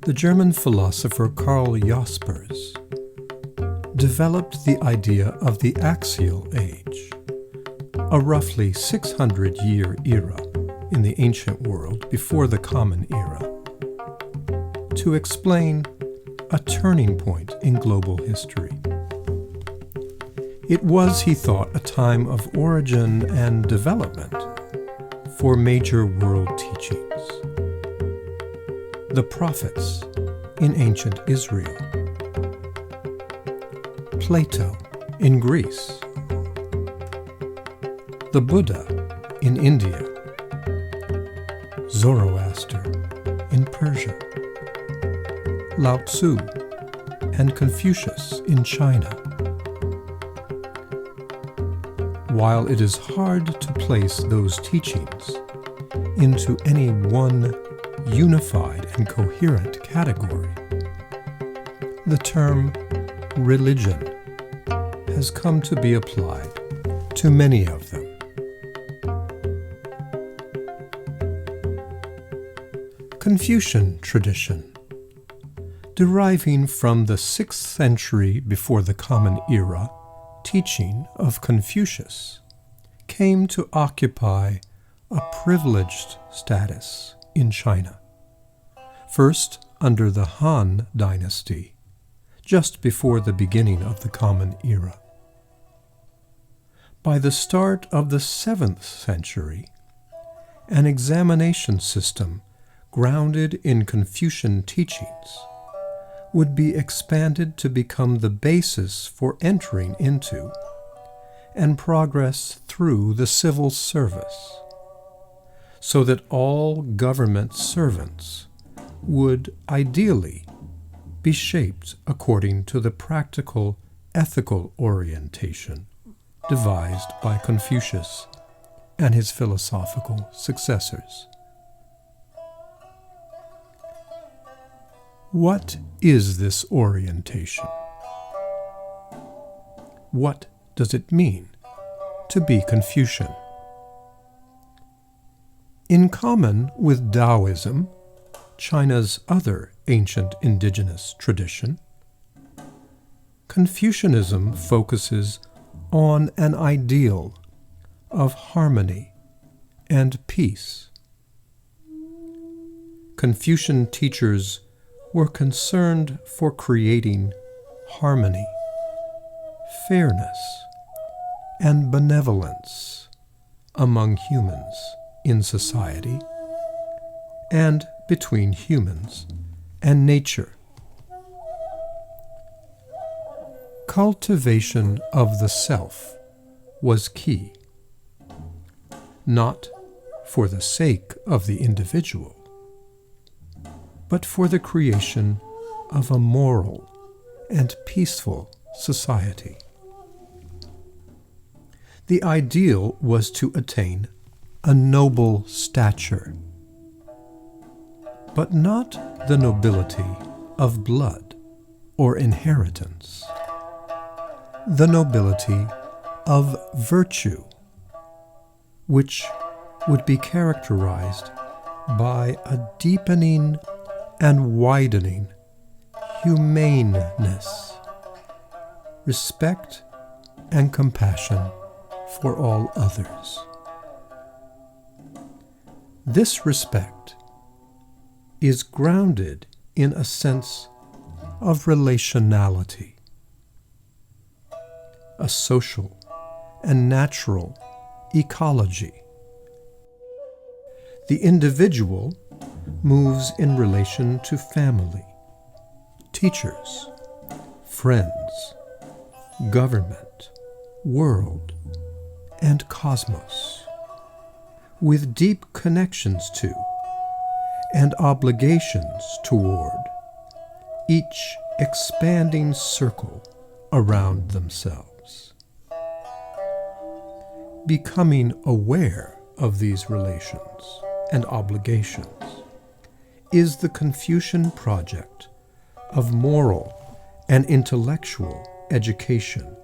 The German philosopher Karl Jaspers developed the idea of the axial age, a roughly 600-year era in the ancient world before the Common Era, to explain a turning point in global history. It was, he thought, a time of origin and development for major world teachings. The prophets in ancient Israel, Plato in Greece, the Buddha in India, Zoroaster in Persia, Lao Tzu and Confucius in China. While it is hard to place those teachings into any one unified and coherent category, the term religion has come to be applied to many of them. Confucian tradition, deriving from the 6th century before the Common Era teaching of Confucius, came to occupy a privileged status in China, first under the Han Dynasty, just before the beginning of the Common Era. By the start of the 7th century, an examination system grounded in Confucian teachings would be expanded to become the basis for entering into and progress through the civil service, so that all government servants would ideally be shaped according to the practical ethical orientation devised by Confucius and his philosophical successors. What is this orientation? What does it mean to be Confucian? In common with Taoism, China's other ancient indigenous tradition, Confucianism focuses on an ideal of harmony and peace. Confucian teachers were concerned for creating harmony, fairness, and benevolence among humans in society and between humans and nature. Cultivation of the self was key, not for the sake of the individual, but for the creation of a moral and peaceful society. The ideal was to attain a noble stature, but not the nobility of blood or inheritance, the nobility of virtue, which would be characterized by a deepening and widening humaneness, respect and compassion for all others. This respect is grounded in a sense of relationality, a social and natural ecology. The individual moves in relation to family, teachers, friends, government, world, and cosmos, with deep connections to and obligations toward each expanding circle around themselves. Becoming aware of these relations and obligations is the Confucian project of moral and intellectual education,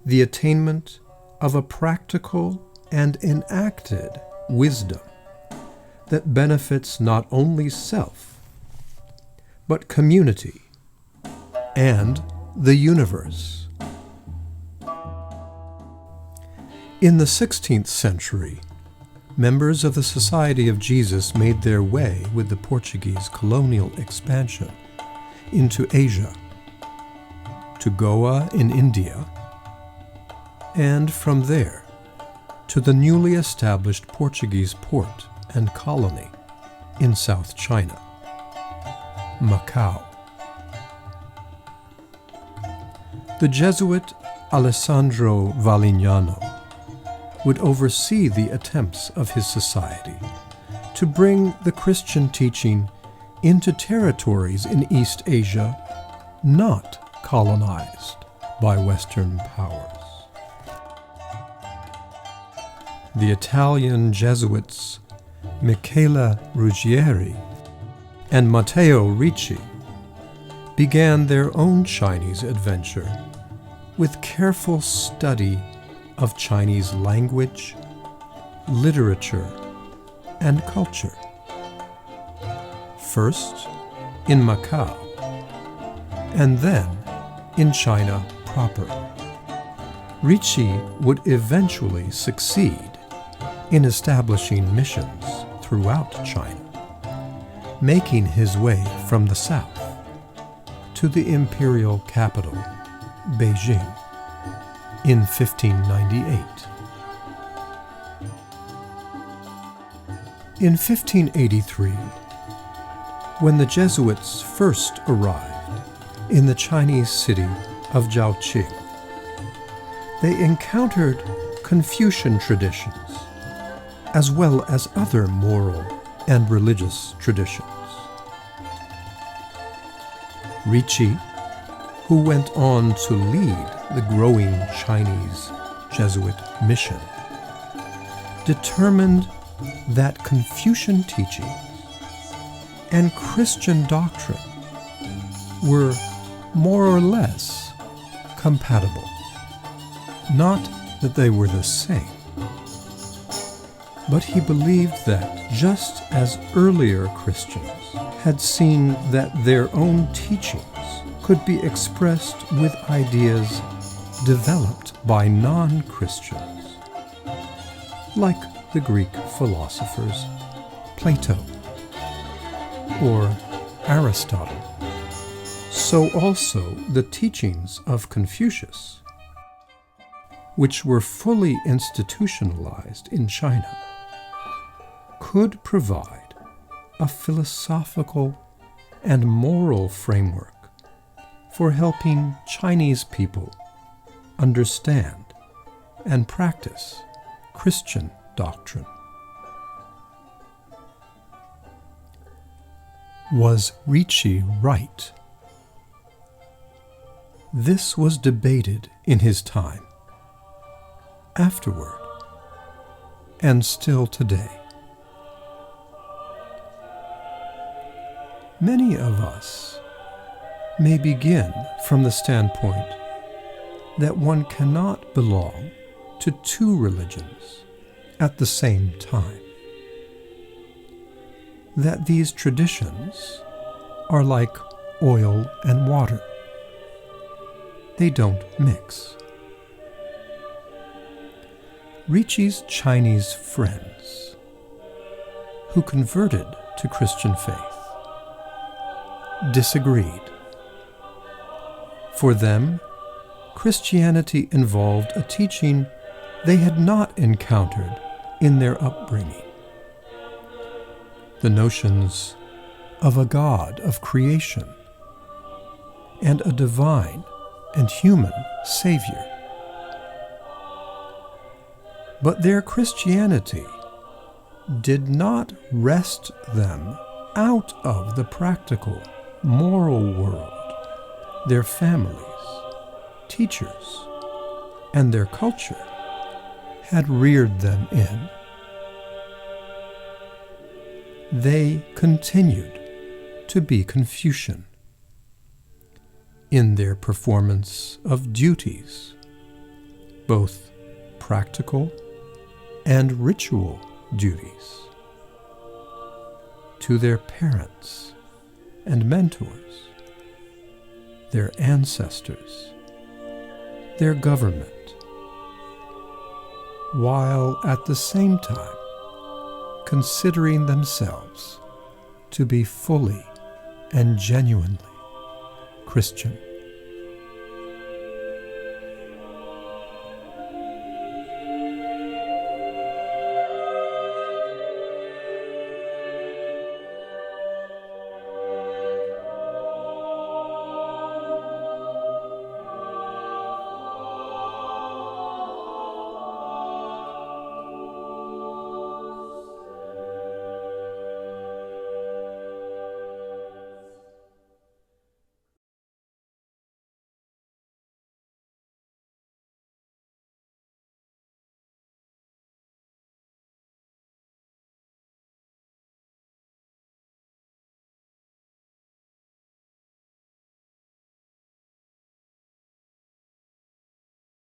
the attainment of a practical and enacted wisdom that benefits not only self, but community and the universe. In the 16th century, members of the Society of Jesus made their way with the Portuguese colonial expansion into Asia, to Goa in India, and from there to the newly established Portuguese port and colony in South China, Macau. The Jesuit Alessandro Valignano would oversee the attempts of his society to bring the Christian teaching into territories in East Asia not colonized by Western powers. The Italian Jesuits Michele Ruggieri and Matteo Ricci began their own Chinese adventure with careful study of Chinese language, literature, and culture. First in Macau, and then in China proper. Ricci would eventually succeed in establishing missions throughout China, making his way from the south to the imperial capital, Beijing, in 1598. In 1583, when the Jesuits first arrived in the Chinese city of Zhaoqing, they encountered Confucian traditions, as well as other moral and religious traditions. Ricci, who went on to lead the growing Chinese Jesuit mission, determined that Confucian teachings and Christian doctrine were more or less compatible. Not that they were the same, but he believed that just as earlier Christians had seen that their own teachings could be expressed with ideas developed by non-Christians, like the Greek philosophers Plato or Aristotle, so also the teachings of Confucius, which were fully institutionalized in China, could provide a philosophical and moral framework for helping Chinese people understand and practice Christian doctrine. Was Ricci right? This was debated in his time, afterward, and still today. Many of us may begin from the standpoint that one cannot belong to two religions at the same time, that these traditions are like oil and water. They don't mix. Ricci's Chinese friends, who converted to Christian faith, disagreed. For them, Christianity involved a teaching they had not encountered in their upbringing. The notions of a God of creation and a divine and human Savior. But their Christianity did not wrest them out of the practical, moral world their families, teachers, and their culture had reared them in. They continued to be Confucian in their performance of duties, both practical and ritual duties, to their parents and mentors, their ancestors, their government, while at the same time considering themselves to be fully and genuinely Christian.